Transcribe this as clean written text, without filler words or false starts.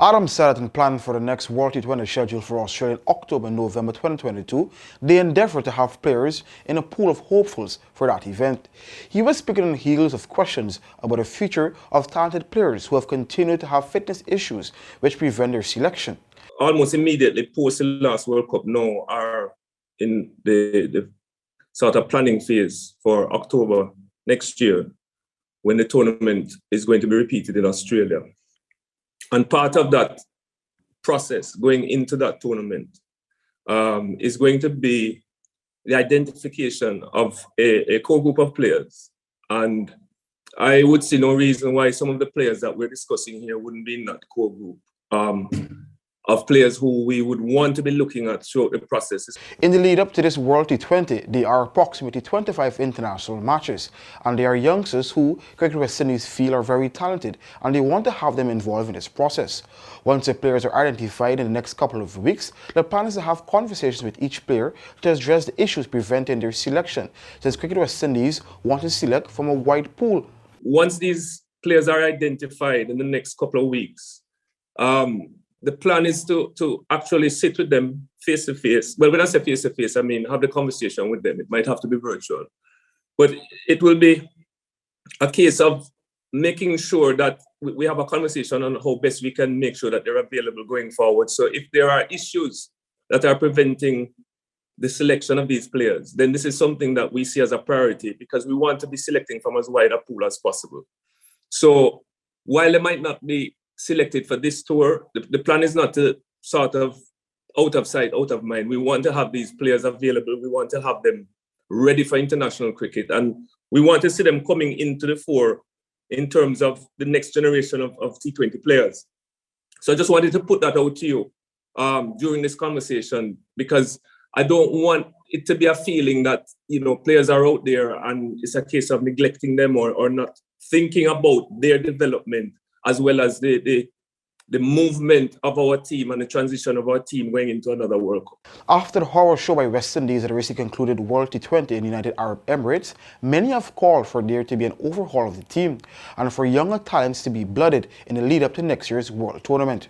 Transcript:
Adam said that in planning for the next World T20 schedule for Australia in October and November 2022, they endeavour to have players in a pool of hopefuls for that event. He was speaking on the heels of questions about the future of talented players who have continued to have fitness issues which prevent their selection. Almost immediately post the last World Cup now are in the sort of planning phase for October next year, when the tournament is going to be repeated in Australia. And part of that process going into that tournament is going to be the identification of a core group of players. And I would see no reason why some of the players that we're discussing here wouldn't be in that core group of players who we would want to be looking at throughout the process. In the lead up to this World T20, there are approximately 25 international matches, and there are youngsters who Cricket West Indies feel are very talented, and they want to have them involved in this process. Once the players are identified in the next couple of weeks, the plan is to have conversations with each player to address the issues preventing their selection, since Cricket West Indies want to select from a wide pool. Once these players are identified in the next couple of weeks, the plan is to actually sit with them face to face. Well, when I say face to face, I mean have the conversation with them. It might have to be virtual, but it will be a case of making sure that we have a conversation on how best we can make sure that they're available going forward. So if there are issues that are preventing the selection of these players, then this is something that we see as a priority, because we want to be selecting from as wide a pool as possible. So while they might not be selected for this tour, the plan is not to sort of out of sight, out of mind. We want to have these players available. We want to have them ready for international cricket. And we want to see them coming into the fore in terms of the next generation of T20 players. So I just wanted to put that out to you during this conversation, because I don't want it to be a feeling that, players are out there and it's a case of neglecting them or not thinking about their development, as well as the movement of our team and the transition of our team going into another World Cup. After the horror show by West Indies at the recently concluded World T20 in the United Arab Emirates, many have called for there to be an overhaul of the team and for younger talents to be blooded in the lead up to next year's World Tournament.